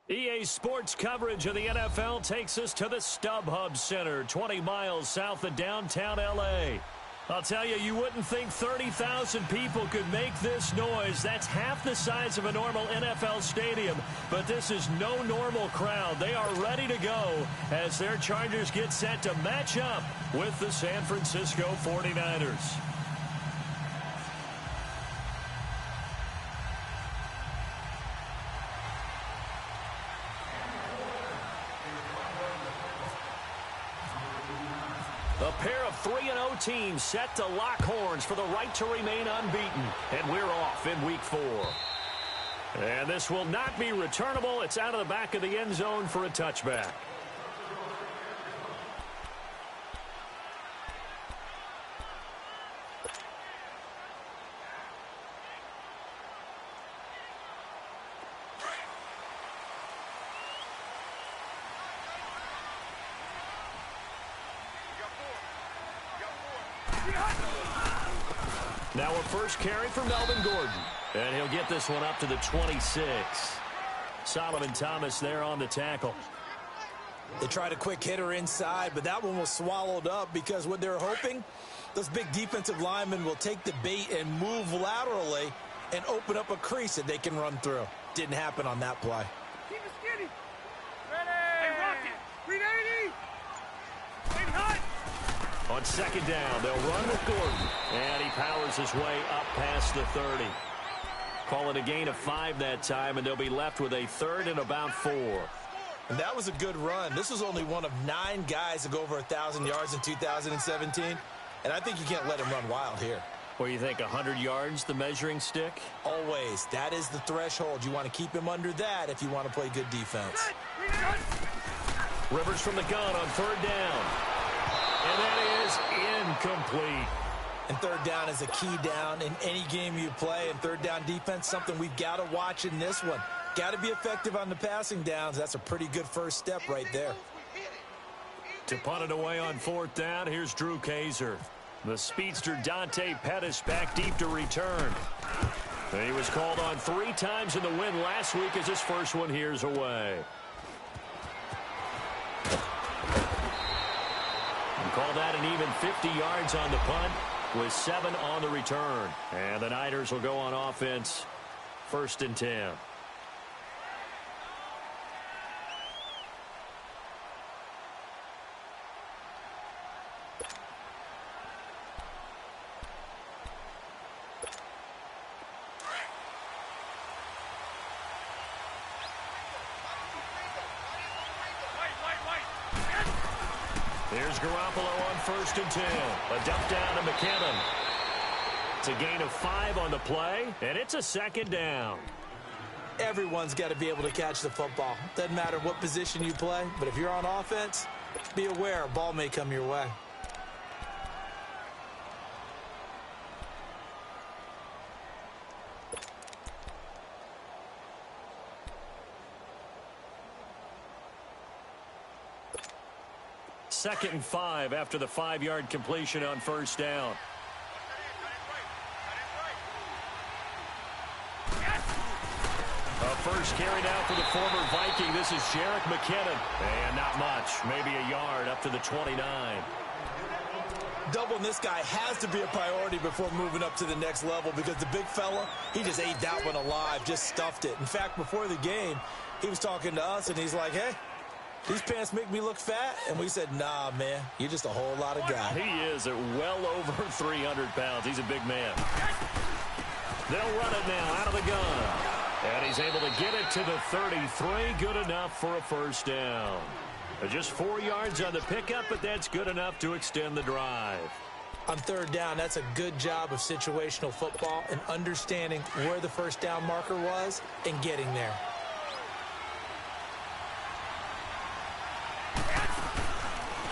EA Sports coverage of the NFL takes us to the StubHub Center, 20 miles south of downtown L.A. I'll tell you, you wouldn't think 30,000 people could make this noise. That's half the size of a normal NFL stadium, but this is no normal crowd. They are ready to go as their Chargers get set to match up with the San Francisco 49ers. A pair of 3-0 teams set to lock horns for the right to remain unbeaten. And we're off in week 4. And this will not be returnable. It's out of the back of the end zone for a touchback. Now a first carry for Melvin Gordon. And he'll get this one up to the 26. Solomon Thomas there on the tackle. They tried a quick hitter inside, but that one was swallowed up because what they're hoping, those big defensive linemen will take the bait and move laterally and open up a crease that they can run through. Didn't happen on that play. Keep it skinny. Ready. Hey, Rocket. 380. Hey, hot. On second down, they'll run with Gordon. And he powers his way up past the 30. Call it a gain of 5 that time, and they'll be left with a 3rd and about 4. And that was a good run. This was only one of 9 guys to go over 1,000 yards in 2017. And I think you can't let him run wild here. Or you think 100 yards, the measuring stick? Always. That is the threshold. You want to keep him under that if you want to play good defense. Rivers from the gun on 3rd down. And that is incomplete. And 3rd down is a key down in any game you play. And 3rd down defense, something we've got to watch in this one. Got to be effective on the passing downs. That's a pretty good first step right there. To punt it away on 4th down, here's Drew Kaiser. The speedster Dante Pettis back deep to return. He was called on 3 times in the win last week as his first one here's away. And call that an even 50 yards on the punt with 7 on the return. And the Niners will go on offense 1st and 10. Here's Garoppolo on 1st and 10. A dump down to McKinnon. It's a gain of 5 on the play, and it's a 2nd down. Everyone's got to be able to catch the football. Doesn't matter what position you play, but if you're on offense, be aware a ball may come your way. Second and 5 after the 5-yard completion on 1st down. A first carry now for the former Viking. This is Jerick McKinnon. And not much. Maybe a yard up to the 29. Doubling this guy has to be a priority before moving up to the next level because the big fella, he just ate that one alive, just stuffed it. In fact, before the game, he was talking to us, and he's like, hey, these pants make me look fat. And we said, nah, man, you're just a whole lot of guy. He is at well over 300 pounds. He's a big man. They'll run it now out of the gun. And he's able to get it to the 33. Good enough for a 1st down. Just 4 yards on the pickup, but that's good enough to extend the drive. On 3rd down, that's a good job of situational football and understanding where the 1st down marker was and getting there.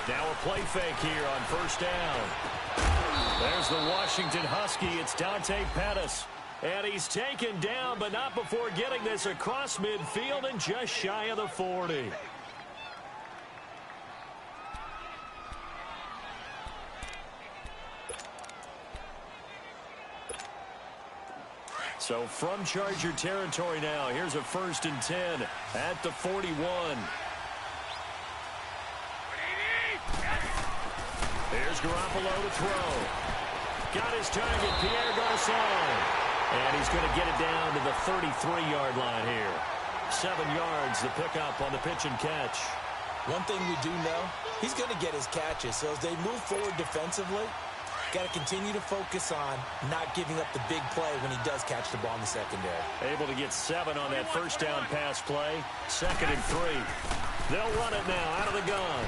Now a play fake here on 1st down. There's the Washington Husky. It's Dante Pettis. And he's taken down, but not before getting this across midfield and just shy of the 40. So from Charger territory now, here's a 1st and 10 at the 41. Here's Garoppolo to throw. Got his target, Pierre Garçon. And he's going to get it down to the 33-yard line here. 7 yards the pickup on the pitch and catch. One thing we do know, he's going to get his catches. So as they move forward defensively, got to continue to focus on not giving up the big play when he does catch the ball in the secondary. Able to get 7 on that first down pass play. 2nd and 3. They'll run it now out of the gun.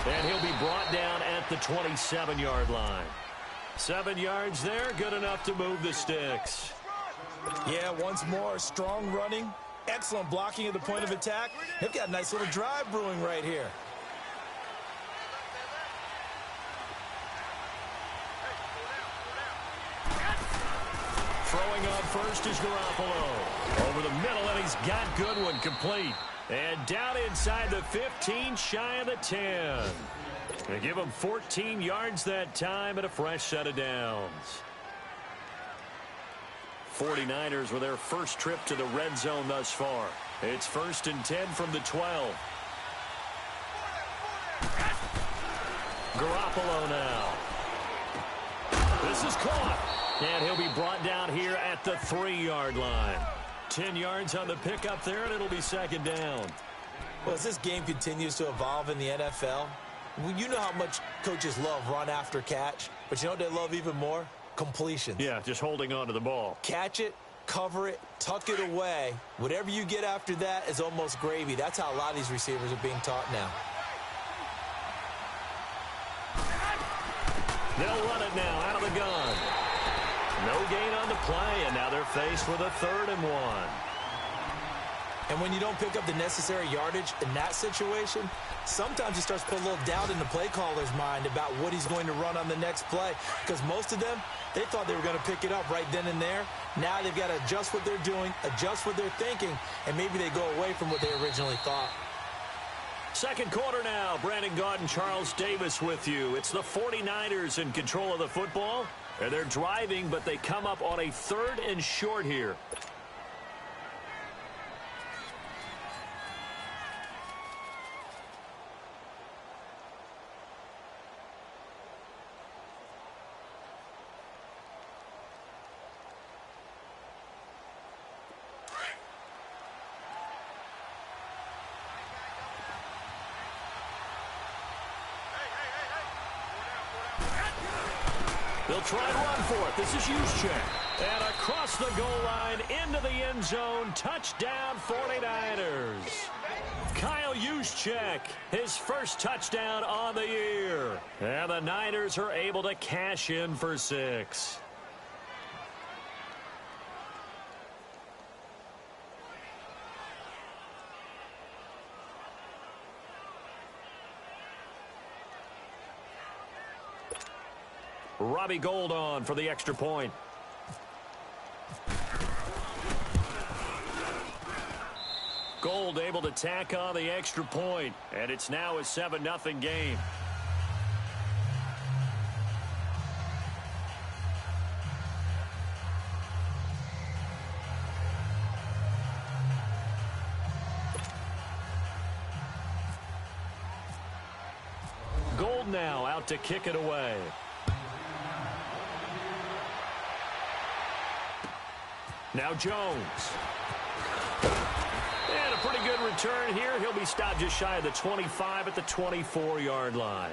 And he'll be brought down at the 27-yard line. 7 yards there, good enough to move the sticks. Yeah, once more, strong running, excellent blocking at the point of attack. They've got a nice little drive brewing right here. Throwing on first is Garoppolo. Over the middle, and he's got Goodwin complete. And down inside the 15, shy of the 10. They give him 14 yards that time and a fresh set of downs. 49ers with their first trip to the red zone thus far. It's 1st and 10 from the 12. Garoppolo now. This is caught. And he'll be brought down here at the 3-yard line. 10 yards on the pickup there, and it'll be 2nd down. Well, as this game continues to evolve in the NFL, you know how much coaches love run after catch, but you know what they love even more? Completions. Yeah, just holding on to the ball. Catch it, cover it, tuck it away. Whatever you get after that is almost gravy. That's how a lot of these receivers are being taught now. They'll run it now out of the gun. No gain on the play, and now they're faced with a 3rd and 1. And when you don't pick up the necessary yardage in that situation, sometimes it starts to put a little doubt in the play caller's mind about what he's going to run on the next play. Because most of them, they thought they were going to pick it up right then and there. Now they've got to adjust what they're doing, adjust what they're thinking, and maybe they go away from what they originally thought. 2nd quarter now. Brandon Gaudin, Charles Davis with you. It's the 49ers in control of the football. And they're driving, but they come up on a 3rd and short here. They'll try and run for it. This is Juszczyk. And across the goal line, into the end zone. Touchdown, 49ers. Kyle Juszczyk, his first touchdown on the year. And the Niners are able to cash in for 6. Robbie Gould on for the extra point. Gould able to tack on the extra point, and it's now a 7-0 game. Gould now out to kick it away. Now Jones. And a pretty good return here. He'll be stopped just shy of the 25 at the 24-yard line.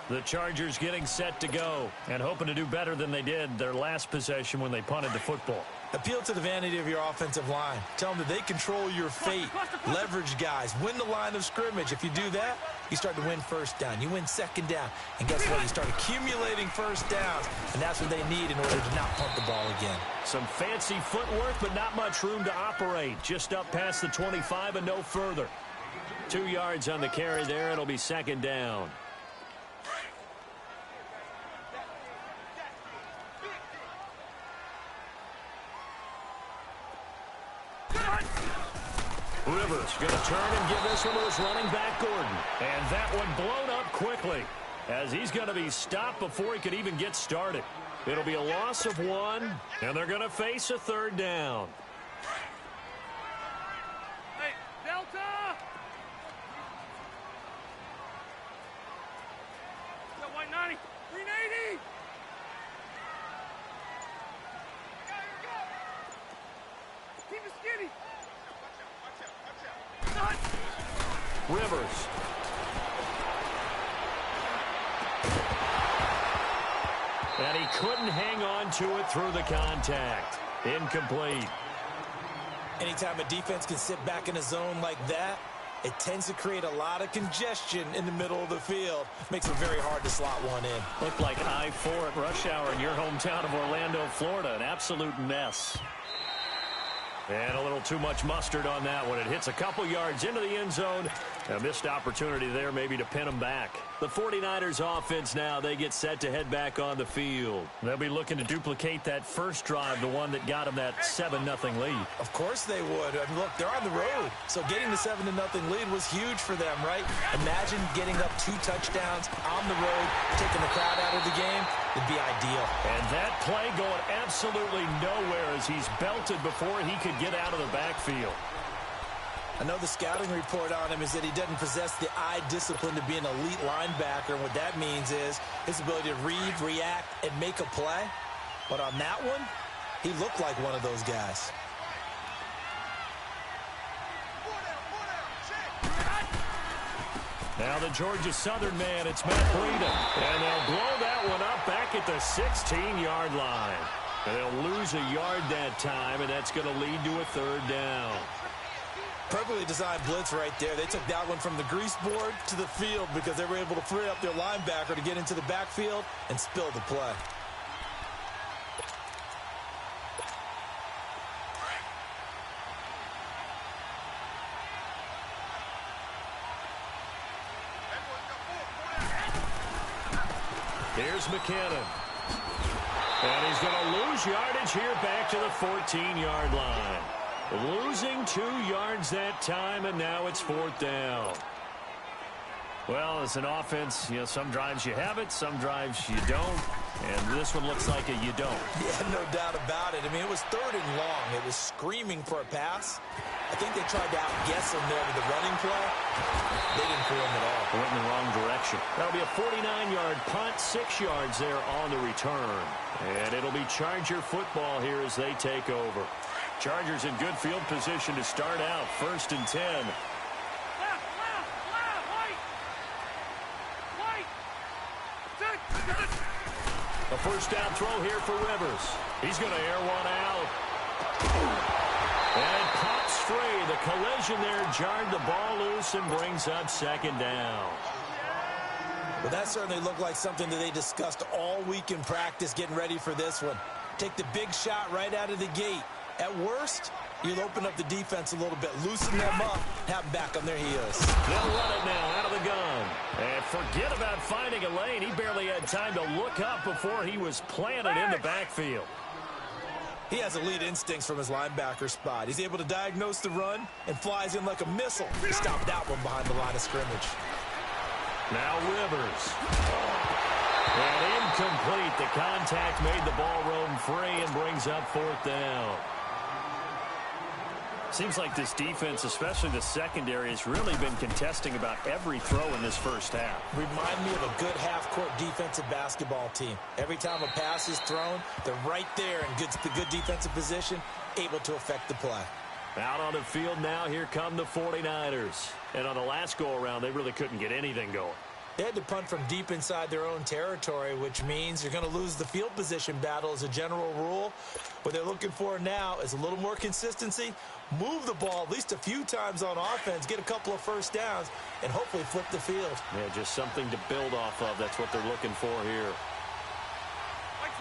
The Chargers getting set to go and hoping to do better than they did their last possession when they punted the football. Appeal to the vanity of your offensive line. Tell them that they control your fate. Leverage guys. Win the line of scrimmage. If you do that, you start to win 1st down. You win 2nd down. And guess what? You start accumulating 1st downs. And that's what they need in order to not punt the ball again. Some fancy footwork, but not much room to operate. Just up past the 25 and no further. 2 yards on the carry there. It'll be 2nd down. Rivers going to turn and give this one to his running back, Gordon. And that one blown up quickly as he's going to be stopped before he could even get started. It'll be a loss of 1, and they're going to face a 3rd down. Hey, Delta! Got white 90. 380! Keep it skinny. Watch out. Rivers. And he couldn't hang on to it through the contact. Incomplete. Anytime a defense can sit back in a zone like that, it tends to create a lot of congestion in the middle of the field. Makes it very hard to slot one in. Looked like I-4 at rush hour in your hometown of Orlando, Florida. An absolute mess. And a little too much mustard on that one. It hits a couple yards into the end zone. A missed opportunity there maybe to pin them back. The 49ers offense now, they get set to head back on the field. They'll be looking to duplicate that first drive, the one that got them that 7-0 lead. Of course they would. I mean, look, they're on the road. So getting the 7-0 lead was huge for them, right? Imagine getting up 2 touchdowns on the road, taking the crowd out of the game. It'd be ideal. And that play going absolutely nowhere as he's belted before he could get out of the backfield. I know the scouting report on him is that he doesn't possess the eye discipline to be an elite linebacker. And what that means is his ability to read, react, and make a play. But on that one, he looked like one of those guys. Now the Georgia Southern man, it's Matt Breida. And they'll blow that one up back at the 16-yard line. And they'll lose a yard that time, and that's going to lead to a 3rd down. Perfectly designed blitz right there. They took that one from the grease board to the field because they were able to free up their linebacker to get into the backfield and spill the play. Here's McKinnon. And he's going to lose yardage here back to the 14-yard line. Losing 2 yards that time, and now it's 4th down. Well, as an offense, you know, some drives you have it, some drives you don't. And this one looks like a you don't. Yeah, no doubt about it. I mean, it was 3rd and long. It was screaming for a pass. I think they tried to outguess him there with the running play. They didn't fool him at all. Went in the wrong direction. That'll be a 49-yard punt, 6 yards there on the return. And it'll be Charger football here as they take over. Chargers in good field position to start out. 1st and 10. Left, white! White! A 1st down throw here for Rivers. He's going to air one out. And it pops free. The collision there jarred the ball loose and brings up 2nd down. Well, that certainly looked like something that they discussed all week in practice getting ready for this one. Take the big shot right out of the gate. At worst, you'll open up the defense a little bit, loosen them up, have them back on their heels. They'll run it now out of the gun. And forget about finding a lane. He barely had time to look up before he was planted in the backfield. He has elite instincts from his linebacker spot. He's able to diagnose the run and flies in like a missile to stop that one behind the line of scrimmage. Now Rivers. And incomplete. The contact made the ball roam free and brings up 4th down. Seems like this defense, especially the secondary, has really been contesting about every throw in this first half. Remind me of a good half-court defensive basketball team. Every time a pass is thrown, they're right there in the good defensive position, able to affect the play. Out on the field now, here come the 49ers. And on the last go-around, they really couldn't get anything going. They had to punt from deep inside their own territory, which means you're going to lose the field position battle as a general rule. What they're looking for now is a little more consistency, move the ball at least a few times on offense, get a couple of 1st downs, and hopefully flip the field. Yeah, just something to build off of. That's what they're looking for here. White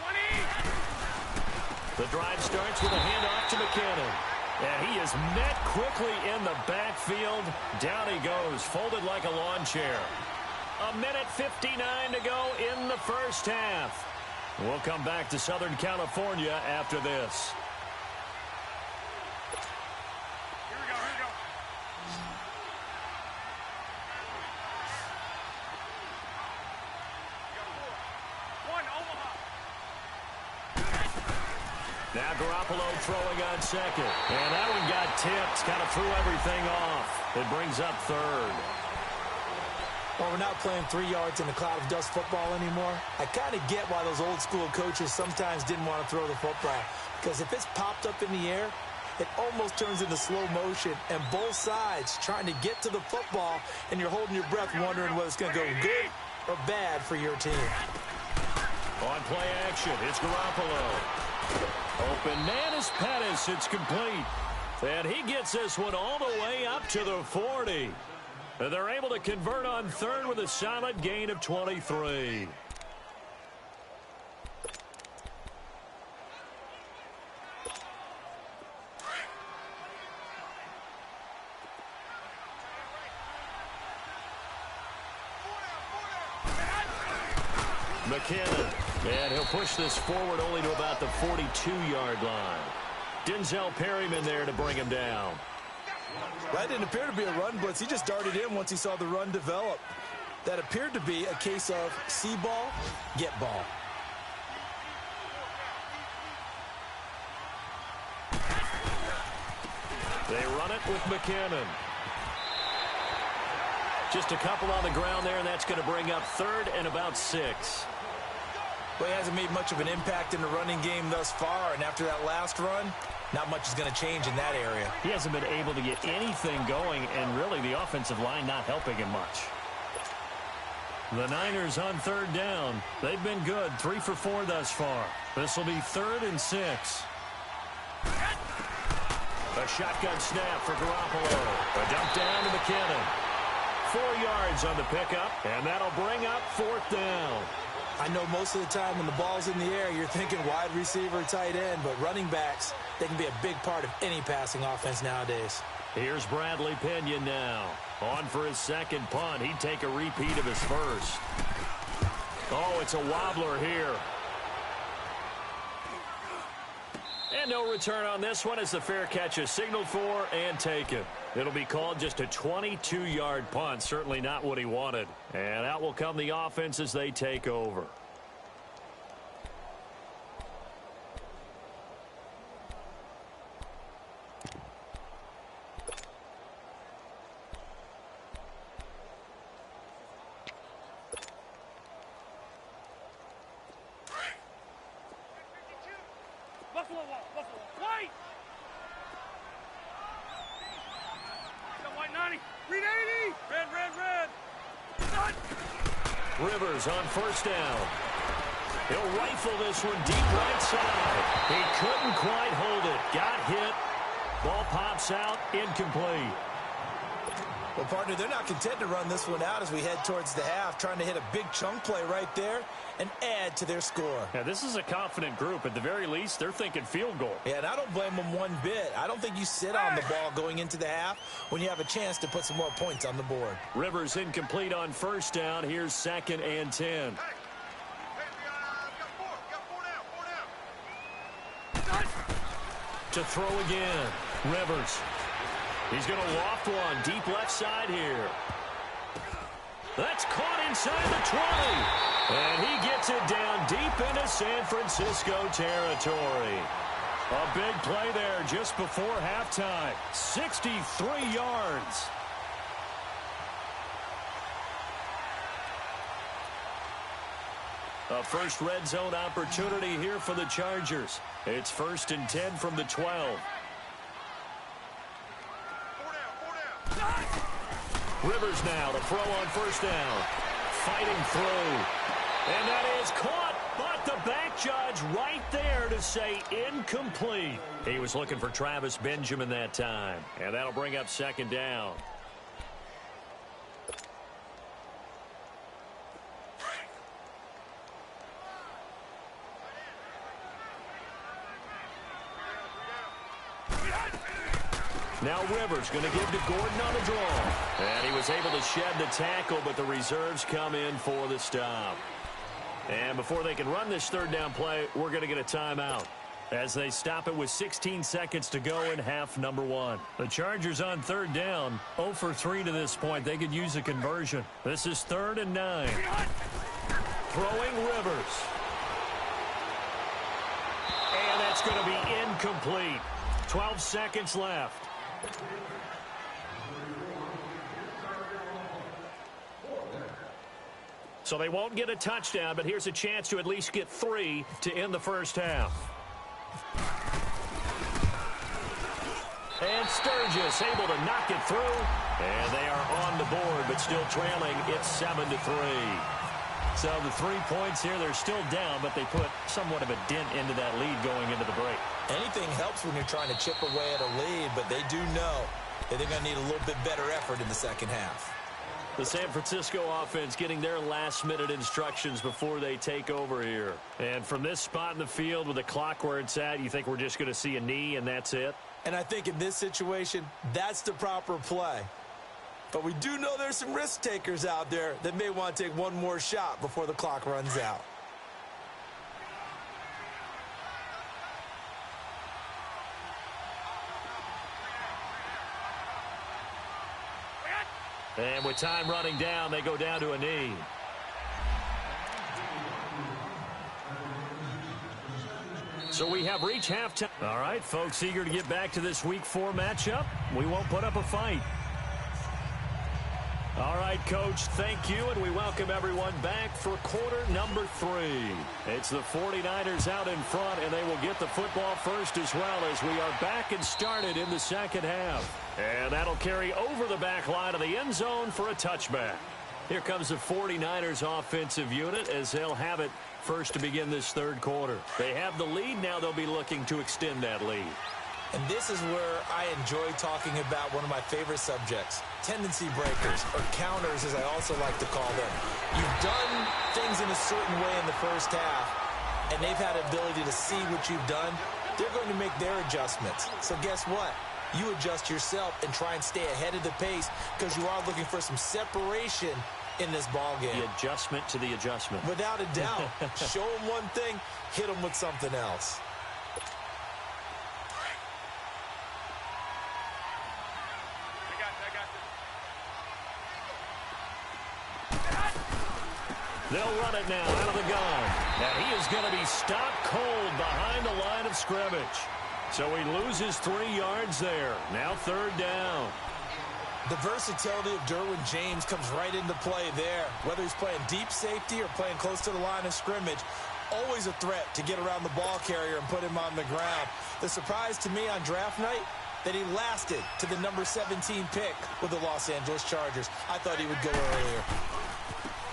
20! The drive starts with a handoff to McKinnon. And he is met quickly in the backfield. Down he goes, folded like a lawn chair. 1:59 to go in the first half. We'll come back to Southern California after this. Here we go, here we go. One, Omaha. Now Garoppolo throwing on second. And that one got tipped. Kind of threw everything off. It brings up third. Well, we're not playing 3 yards in a cloud of dust football anymore. I kind of get why those old school coaches sometimes didn't want to throw the football. Because if it's popped up in the air, it almost turns into slow motion. And both sides trying to get to the football, and you're holding your breath wondering whether it's going to go good or bad for your team. On play action, it's Garoppolo. Open man is Pettis. It's complete. And he gets this one all the way up to the 40. And they're able to convert on third with a solid gain of 23. McKinnon. And he'll push this forward only to about the 42-yard line. Denzel Perryman there to bring him down. That didn't appear to be a run blitz. He just darted in once he saw the run develop. That appeared to be a case of see ball, get ball. They run it with McKinnon. Just a couple on the ground there, and that's going to bring up third and about 6. Well, he hasn't made much of an impact in the running game thus far, and after that last run, not much is going to change in that area. He hasn't been able to get anything going, and really the offensive line not helping him much. The Niners on third down. They've been good, 3 for 4 thus far. This will be 3rd and 6. A shotgun snap for Garoppolo. A dump down to McKinnon. 4 yards on the pickup, and that'll bring up 4th down. I know most of the time when the ball's in the air, you're thinking wide receiver, tight end, but running backs, they can be a big part of any passing offense nowadays. Here's Bradley Pinion now. On for his second punt. He'd take a repeat of his first. Oh, it's a wobbler here. And no return on this one as the fair catch is signaled for and taken. It'll be called just a 22-yard punt. Certainly not what he wanted. And out will come the offense as they take over. Buffalo wall, white! Got white 90, green 80, red. Done. Rivers on first down. He'll rifle this one deep right side. He couldn't quite hold it. Got hit. Ball pops out, incomplete. Well, partner, they're not content to run this one out as we head towards the half, trying to hit a big chunk play right there and add to their score. Yeah, this is a confident group. At the very least, they're thinking field goal. Yeah, and I don't blame them one bit. I don't think you sit on the ball going into the half when you have a chance to put some more points on the board. Rivers incomplete on first down. Here's 2nd and 10. Got four down. To throw again. Rivers. He's going to loft one deep left side here. That's caught inside the 20. And he gets it down deep into San Francisco territory. A big play there just before halftime. 63 yards. A first red zone opportunity here for the Chargers. It's 1st and 10 from the 12. Rivers now to throw on first down. Fighting through. And that is caught, but the back judge right there to say incomplete. He was looking for Travis Benjamin that time. And that'll bring up 2nd down. Now Rivers going to give to Gordon on a draw. And he was able to shed the tackle, but the reserves come in for the stop. And before they can run this 3rd down play, we're going to get a timeout as they stop it with 16 seconds to go in half number 1. The Chargers on 3rd down, 0 for 3 to this point. They could use a conversion. This is 3rd and 9. Throwing Rivers. And That's going to be incomplete. 12 seconds left. So they won't get a touchdown, but here's a chance to at least get 3 to end the first half. And Sturgis able to knock it through. And they are on the board, but still trailing. It's 7-3. So the 3 points here, they're still down, but they put somewhat of a dent into that lead going into the break. Anything helps when you're trying to chip away at a lead, but they do know that they're going to need a little bit better effort in the second half. The San Francisco offense getting their last-minute instructions before they take over here. And from this spot in the field with the clock where it's at, you think we're just going to see a knee and that's it? And I think in this situation, that's the proper play. But we do know there's some risk takers out there that may want to take one more shot before the clock runs out. And with time running down, they go down to a knee. So we have reached halftime. All right, folks, eager to get back to this Week 4 matchup. We won't put up a fight. All right, Coach, thank you, and we welcome everyone back for quarter number 3. It's the 49ers out in front, and they will get the football first as well as we are back and started in the second half. And that'll carry over the back line of the end zone for a touchback. Here comes the 49ers offensive unit as they'll have it first to begin this third quarter. They have the lead. Now they'll be looking to extend that lead. And this is where I enjoy talking about one of my favorite subjects, tendency breakers, or counters as I also like to call them. You've done things in a certain way in the first half, and they've had the ability to see what you've done. They're going to make their adjustments. So guess what? You adjust yourself and try and stay ahead of the pace because you are looking for some separation in this ball game. The adjustment to the adjustment. Without a doubt. Show them one thing, hit them with something else. They'll run it now out of the gun. And he is going to be stopped cold behind the line of scrimmage. So he loses 3 yards there. Now third down. The versatility of Derwin James comes right into play there. Whether he's playing deep safety or playing close to the line of scrimmage, always a threat to get around the ball carrier and put him on the ground. The surprise to me on draft night, that he lasted to the number 17 pick with the Los Angeles Chargers. I thought he would go earlier.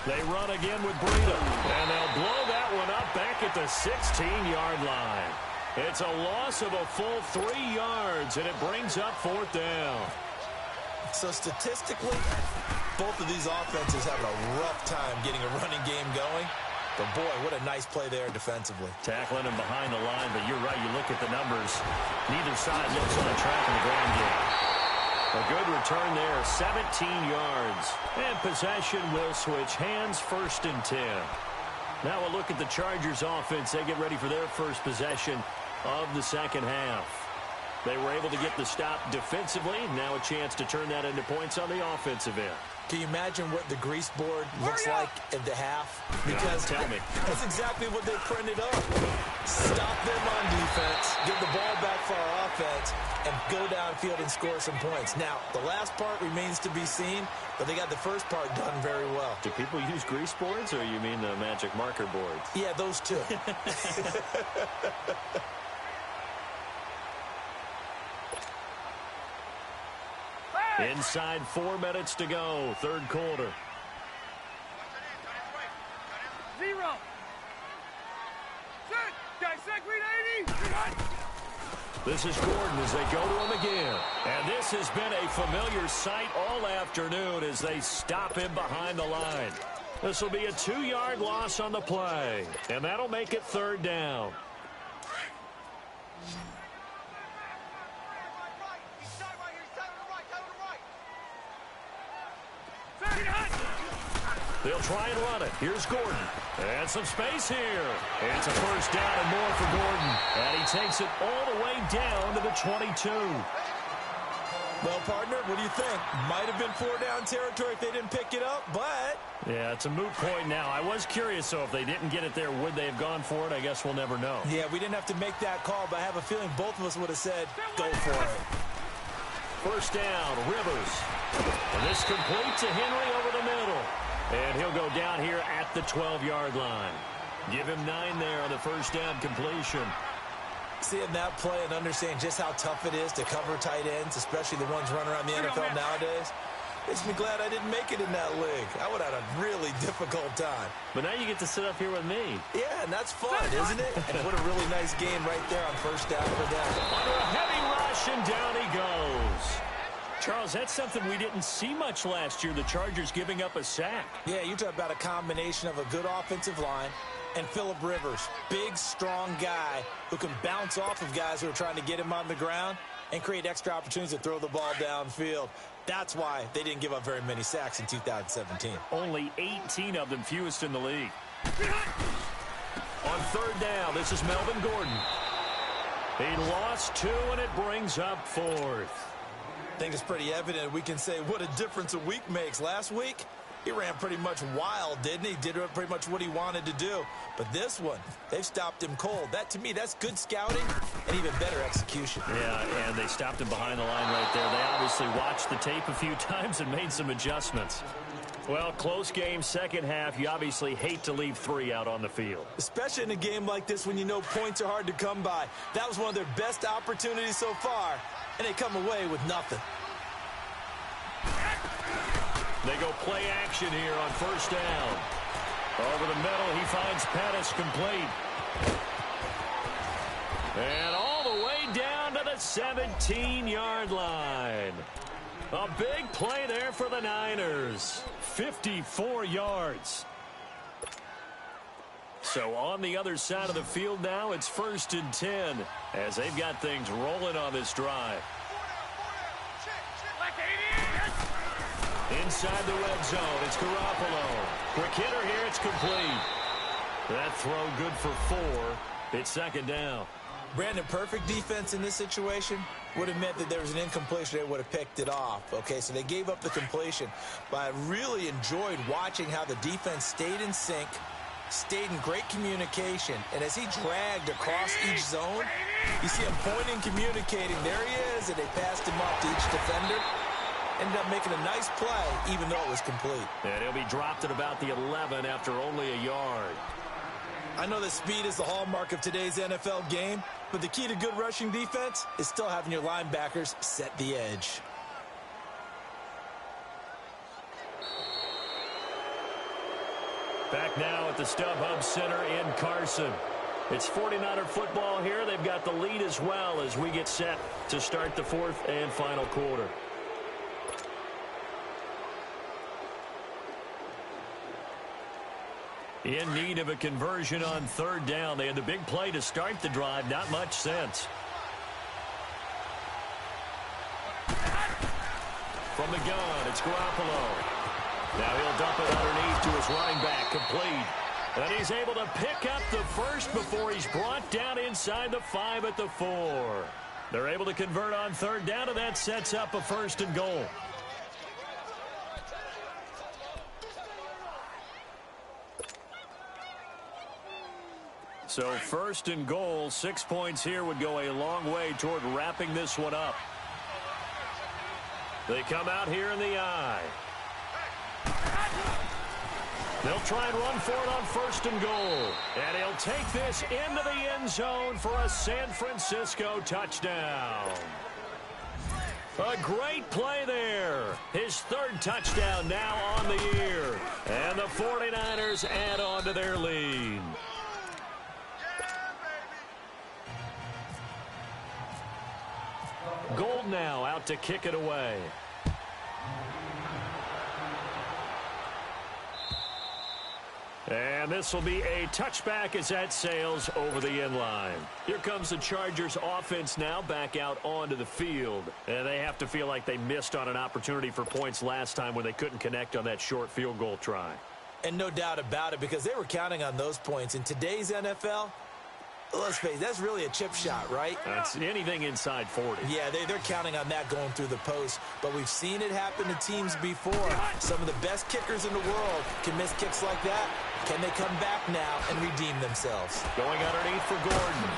They run again with Breida, and they'll blow that one up back at the 16-yard line. It's a loss of a full 3 yards, and it brings up fourth down. So statistically, both of these offenses having a rough time getting a running game going. But boy, what a nice play there defensively. Tackling him behind the line, but you're right, you look at the numbers. Neither side looks on track in the ground game. A good return there, 17 yards. And possession will switch hands, 1st and 10. Now we'll look at the Chargers offense. They get ready for their first possession of the second half. They were able to get the stop defensively. Now a chance to turn that into points on the offensive end. Can you imagine what the grease board looks like at the half? Because tell me. That's exactly what they printed up. Stop them on defense, get the ball back for our offense, and go downfield and score some points. Now, the last part remains to be seen, but they got the first part done very well. Do people use grease boards, or you mean the magic marker boards? Yeah, those two. Inside 4 minutes to go, third quarter. 0. Set. Guys, set. Green 80. This is Gordon as they go to him again. And this has been a familiar sight all afternoon as they stop him behind the line. This will be a 2-yard loss on the play. And that'll make it third down. They'll try and run it. Here's Gordon. And some space here. It's a first down and more for Gordon. And he takes it all the way down to the 22. Well, partner, what do you think? Might have been 4-down territory if they didn't pick it up, but... Yeah, it's a moot point now. I was curious, so if they didn't get it there, would they have gone for it? I guess we'll never know. Yeah, we didn't have to make that call, but I have a feeling both of us would have said, go for it. First down, Rivers. And this complete to Henry over the middle. And he'll go down here at the 12-yard line. Give him 9 there on the first down completion. Seeing that play and understanding just how tough it is to cover tight ends, especially the ones running around the NFL nowadays, makes me glad I didn't make it in that league. I would have had a really difficult time. But now you get to sit up here with me. Yeah, and that's fun, isn't it? And what a really nice game right there on first down for them. Under a heavy rush, and down he goes. Charles, that's something we didn't see much last year, the Chargers giving up a sack. Yeah, you talk about a combination of a good offensive line and Phillip Rivers, big, strong guy who can bounce off of guys who are trying to get him on the ground and create extra opportunities to throw the ball downfield. That's why they didn't give up very many sacks in 2017. Only 18 of them, fewest in the league. On third down, this is Melvin Gordon. He lost 2, and it brings up 4th. I think it's pretty evident we can say what a difference a week makes. Last week, he ran pretty much wild, didn't he? Did pretty much what he wanted to do. But this one, they've stopped him cold. That, to me, that's good scouting and even better execution. Yeah, and they stopped him behind the line right there. They obviously watched the tape a few times and made some adjustments. Well, close game, second half. You obviously hate to leave 3 out on the field. Especially in a game like this when you know points are hard to come by. That was one of their best opportunities so far, and they come away with nothing. They go play action here on first down. Over the middle, he finds Pettis complete. And all the way down to the 17-yard line. A big play there for the Niners. 54 yards. So on the other side of the field now, it's 1st and 10 as they've got things rolling on this drive. Inside the red zone, it's Garoppolo. Quick hitter here, it's complete. That throw good for 4. It's 2nd down. Brandon, perfect defense in this situation would have meant that there was an incompletion. They would have picked it off. Okay, so they gave up the completion. But I really enjoyed watching how the defense stayed in sync, stayed in great communication. And as he dragged across each zone, you see him pointing, communicating. There he is, and they passed him off to each defender. Ended up making a nice play, even though it was complete. And he'll be dropped at about the 11 after only a yard. I know that speed is the hallmark of today's NFL game, but the key to good rushing defense is still having your linebackers set the edge. Back now at the StubHub Center in Carson. It's 49er football here. They've got the lead as well as we get set to start the 4th and final quarter. In need of a conversion on third down. They had the big play to start the drive. Not much sense. From the gun, it's Garoppolo. Now he'll dump it underneath to his running back, complete. And he's able to pick up the first before he's brought down inside the 5 at the 4. They're able to convert on third down, and that sets up a 1st and goal. So 1st and goal, 6 points here would go a long way toward wrapping this one up. They come out here in the eye. They'll try and run for it on 1st and goal. And he'll take this into the end zone for a San Francisco touchdown. A great play there. His 3rd touchdown now on the year. And the 49ers add on to their lead. Gold now out to kick it away. And this will be a touchback as that sails over the end line. Here comes the Chargers offense now back out onto the field. And they have to feel like they missed on an opportunity for points last time when they couldn't connect on that short field goal try. And no doubt about it, because they were counting on those points. In today's NFL, Let's face it, that's really a chip shot, right? That's anything inside 40. Yeah, they're counting on that going through the post. But we've seen it happen to teams before. Some of the best kickers in the world can miss kicks like that. Can they come back now and redeem themselves? Going underneath for Gordon.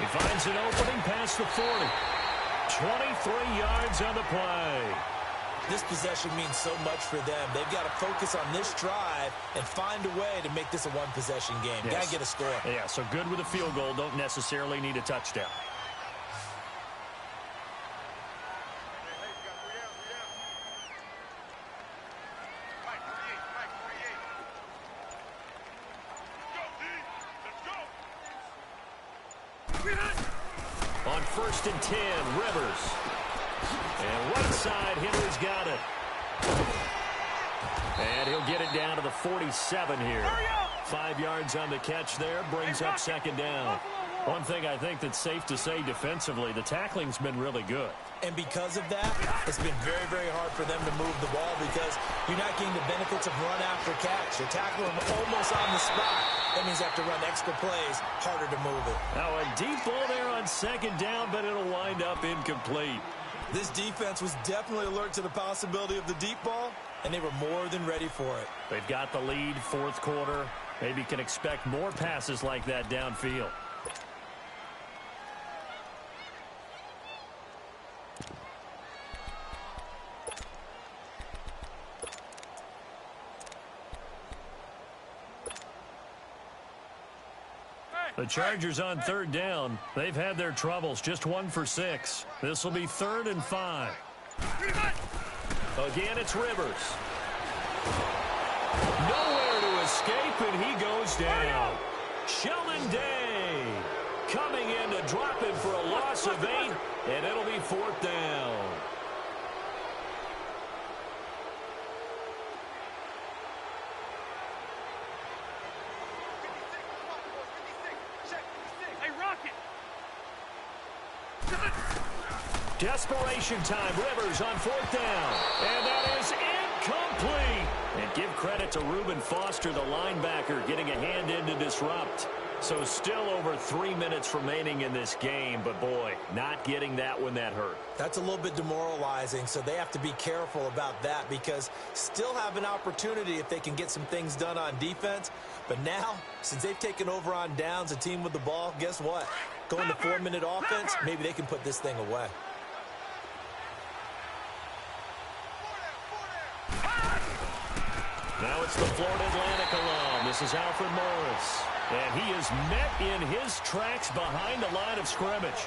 He finds an opening past the 40. 23 yards on the play. This possession means so much for them. They've got to focus on this drive and find a way to make this a one-possession game. Yes. Got to get a score. Yeah, so good with a field goal. Don't necessarily need a touchdown. On 1st and 10, Rivers. And one side, Henry's got it. And he'll get it down to the 47 here. 5 yards on the catch there, brings up 2nd down. One thing I think that's safe to say defensively, the tackling's been really good. And because of that, it's been very, very hard for them to move the ball because you're not getting the benefits of run after catch. You're tackling them almost on the spot. That means you have to run extra plays, harder to move it. Now a deep ball there on 2nd down, but it'll wind up incomplete. This defense was definitely alert to the possibility of the deep ball, and they were more than ready for it. They've got the lead, 4th quarter. Maybe can expect more passes like that downfield. The Chargers on 3rd down. They've had their troubles, just 1 for 6. This will be 3rd and 5. Again, it's Rivers. Nowhere to escape, and he goes down. Sheldon Day coming in to drop him for a loss of 8, and it'll be 4th down. Desperation time. Rivers on 4th down. And that is incomplete. And give credit to Reuben Foster, the linebacker, getting a hand in to disrupt. So still over 3 minutes remaining in this game. But, boy, not getting that when that hurt. That's a little bit demoralizing, so they have to be careful about that because still have an opportunity if they can get some things done on defense. But now, since they've taken over on downs, a team with the ball, guess what? Going to 4-minute offense, maybe they can put this thing away. Now it's the Florida Atlantic alum. This is Alfred Morris. And he is met in his tracks behind the line of scrimmage.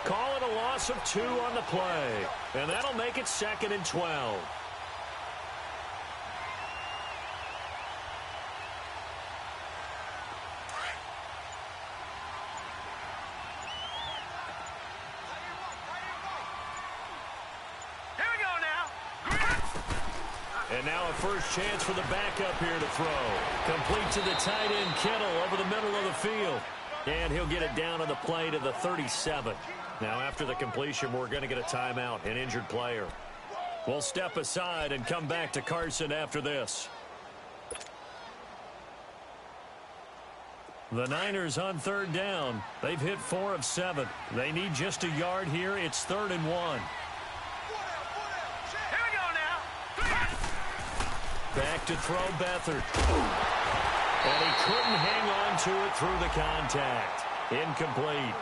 Call it a loss of 2 on the play. And that'll make it 2nd and 12. And now a first chance for the backup here to throw. Complete to the tight end, Kittle, over the middle of the field. And he'll get it down on the play to the 37. Now after the completion, we're going to get a timeout, an injured player. We'll step aside and come back to Carson after this. The Niners on 3rd down. They've hit 4 of 7. They need just a yard here. It's 3rd and 1. Back to throw Beathard. And he couldn't hang on to it through the contact. Incomplete.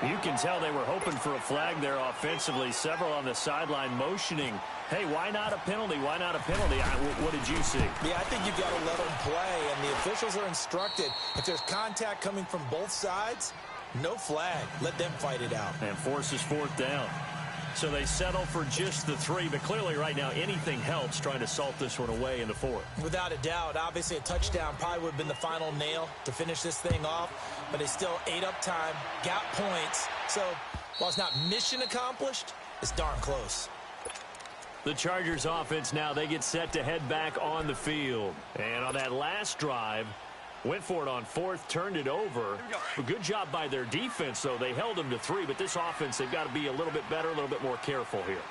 You can tell they were hoping for a flag there offensively. Several on the sideline motioning. Hey, why not a penalty? Why not a penalty? What did you see? Yeah, I think you've got to let them play, and the officials are instructed. If there's contact coming from both sides, no flag. Let them fight it out. And forces 4th down. So they settle for just the 3, but clearly right now anything helps trying to salt this one away in the 4th. Without a doubt, obviously a touchdown probably would have been the final nail to finish this thing off, but they still ate up time, got points. So while it's not mission accomplished, it's darn close. The Chargers offense now, they get set to head back on the field. And on that last drive, went for it on 4th, turned it over. A good job by their defense, though. They held them to 3, but this offense, they've got to be a little bit better, a little bit more careful here.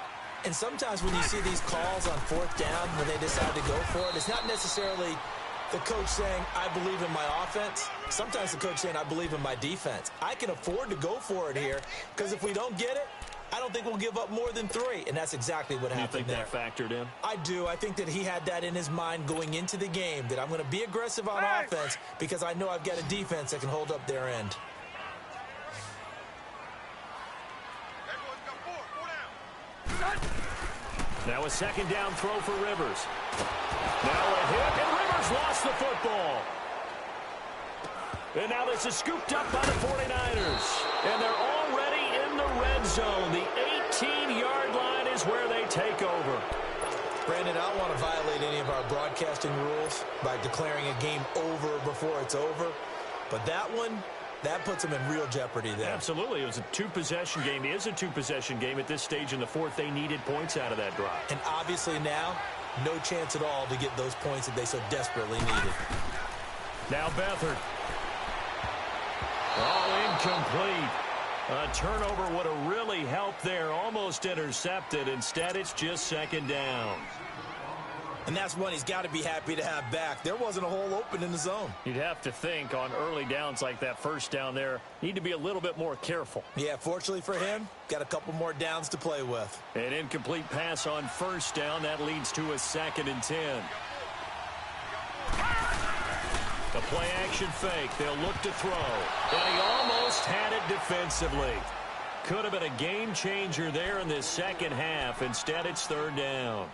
And sometimes when you see these calls on 4th down, when they decide to go for it, it's not necessarily The coach saying, I believe in my offense. Sometimes the coach saying, I believe in my defense. I can afford to go for it here because if we don't get it, I don't think we'll give up more than 3. And that's exactly what happened there. You think that factored in? I do. I think that he had that in his mind going into the game, that I'm going to be aggressive on offense because I know I've got a defense that can hold up their end. Now a second down throw for Rivers. Now a hit, and Rivers lost the football. And now this is scooped up by the 49ers. And they're already in the red zone. The 18-yard line is where they take over. Brandon, I don't want to violate any of our broadcasting rules by declaring a game over before it's over. But that one, that puts them in real jeopardy there. Absolutely. It was a two-possession game. It is a two-possession game at this stage in the fourth. They needed points out of that drive. And obviously now, no chance at all to get those points that they so desperately needed. Now Beathard. All incomplete. A turnover would have really helped there. Almost intercepted. Instead, it's just second down. And that's one he's got to be happy to have back. There wasn't a hole open in the zone. You'd have to think on early downs like that first down there, need to be a little bit more careful. Yeah, fortunately for him, got a couple more downs to play with. An incomplete pass on first down. That leads to a 2nd and 10. The play action fake. They'll look to throw. And he almost had it defensively. Could have been a game changer there in this second half. Instead, it's third down.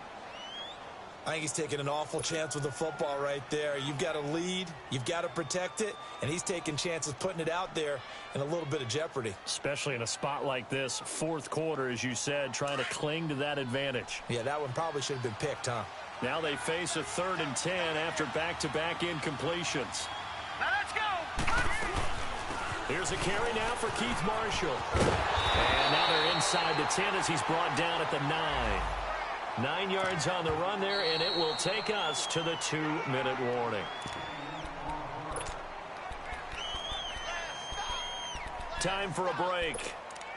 I think he's taking an awful chance with the football right there. You've got a lead. You've got to protect it. And he's taking chances putting it out there in a little bit of jeopardy. Especially in a spot like this, fourth quarter, as you said, trying to cling to that advantage. Yeah, that one probably should have been picked, huh? Now they face a 3rd and 10 after back-to-back incompletions. Now let's go. Here's a carry now for Keith Marshall. And now they're inside the 10 as he's brought down at the 9. 9 yards on the run there, and it will take us to the 2-minute warning. Time for a break.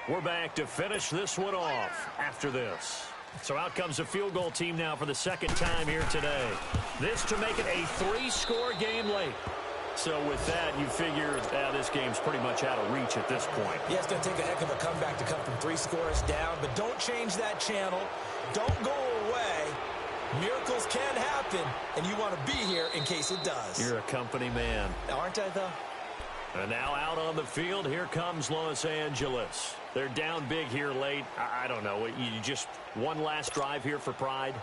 We're back to finish this one off after this. So out comes a field goal team now for the second time here today. This to make it a 3-score game late. So with that, you figure this game's pretty much out of reach at this point. Yeah, it's going to take a heck of a comeback to come from 3 scores down, but don't change that channel. Don't go away. Miracles can happen, and you want to be here in case it does. You're a company man. Aren't I, though? And now out on the field, here comes Los Angeles. They're down big here late. I don't know. You just one last drive here for pride?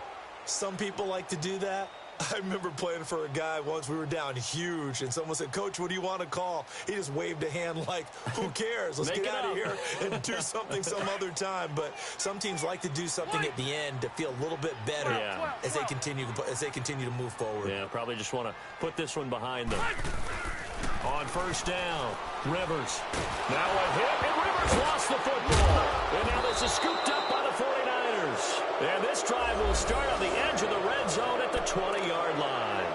Some people like to do that. I remember playing for a guy once. We were down huge, and someone said, Coach, what do you want to call? He just waved a hand like, who cares? Let's get out of here and do something some other time. But some teams like to do something at the end to feel a little bit better as they continue to move forward. Yeah, probably just want to put this one behind them. On first down, Rivers. Now a hit, and Rivers lost the football. And now this is scooped up by the 49ers. And this drive will start on the edge of the red zone at the 20-yard line.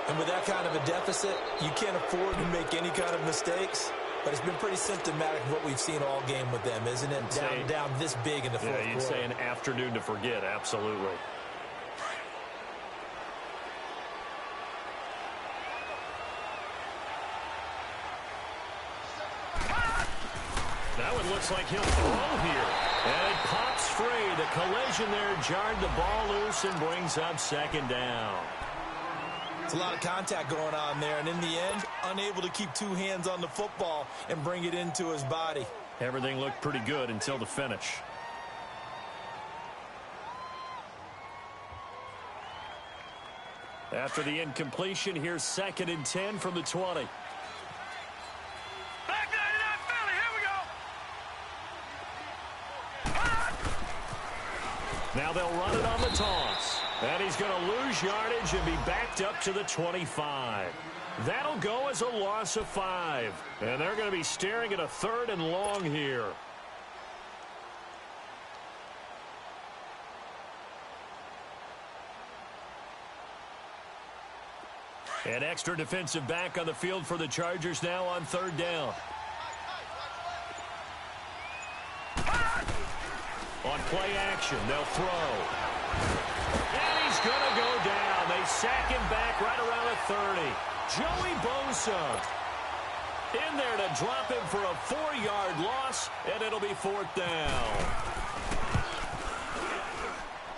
And with that kind of a deficit, you can't afford to make any kind of mistakes. But it's been pretty symptomatic of what we've seen all game with them, isn't it? Down this big in the fourth quarter. Yeah, you'd say an afternoon to forget, absolutely. Now it looks like he'll throw here. And it pops free. The collision there jarred the ball loose and brings up second down. It's a lot of contact going on there. And in the end, unable to keep 2 hands on the football and bring it into his body. Everything looked pretty good until the finish. After the incompletion, here's 2nd and 10 from the 20. Now they'll run it on the toss. And he's going to lose yardage and be backed up to the 25. That'll go as a loss of 5. And they're going to be staring at a 3rd and long here. An extra defensive back on the field for the Chargers now on 3rd down. On play action, they'll throw. And he's going to go down. and they sack him back right around the 30. Joey Bosa in there to drop him for a 4-yard loss, and it'll be 4th down.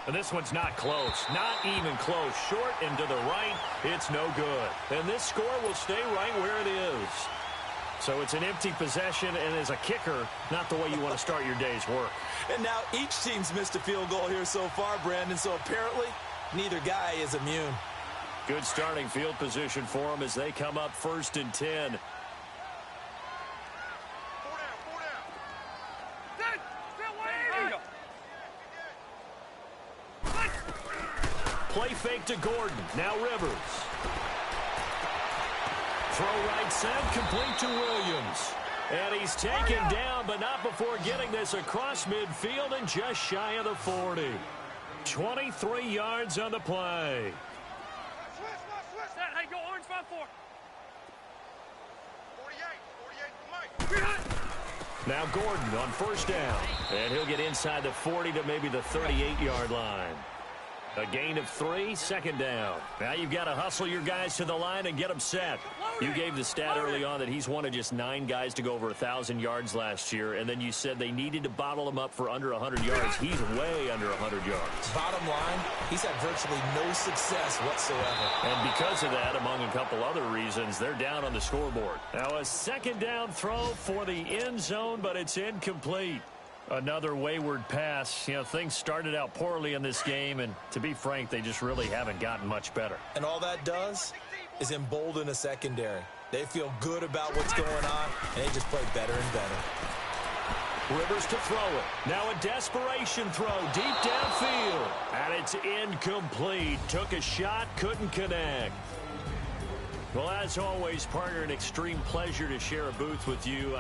And this one's not close, not even close. Short and to the right, it's no good. And this score will stay right where it is. So it's an empty possession, and as a kicker, not the way you want to start your day's work. And now each team's missed a field goal here so far, Brandon, so apparently neither guy is immune. Good starting field position for them as they come up 1st and 10. Play fake to Gordon. Now Rivers. Throw right side, complete to Williams. And he's taken down, but not before getting this across midfield and just shy of the 40. 23 yards on the play. Hey, go orange 5-4. 48 for Mike. Now Gordon on 1st down. And he'll get inside the 40 to maybe the 38-yard line. A gain of 3, 2nd down. Now you've got to hustle your guys to the line and get them set. You gave the stat early on that he's one of just 9 guys to go over 1,000 yards last year, and then you said they needed to bottle him up for under 100 yards. He's way under 100 yards. Bottom line, he's had virtually no success whatsoever. And because of that, among a couple other reasons, they're down on the scoreboard. Now a 2nd down throw for the end zone, but it's incomplete. Another wayward pass. You know, things started out poorly in this game, and to be frank, they just really haven't gotten much better. And all that does is embolden a secondary. They feel good about what's going on, and they just play better and better. Rivers to throw it. Now a desperation throw deep downfield. And it's incomplete. Took a shot, couldn't connect. Well, as always, partner, an extreme pleasure to share a booth with you.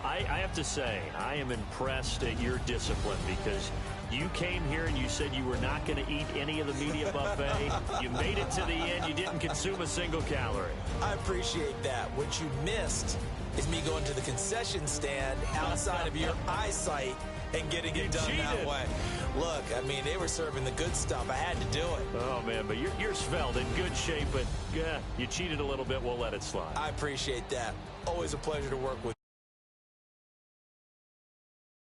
I have to say, I am impressed at your discipline because you came here and you said you were not going to eat any of the media buffet. You made it to the end. You didn't consume a single calorie. I appreciate that. What you missed is me going to the concession stand outside of your eyesight and getting it done that way. Look, I mean, they were serving the good stuff. I had to do it. Oh, man, but you're svelte, in good shape, but yeah, you cheated a little bit. We'll let it slide. I appreciate that. Always a pleasure to work with.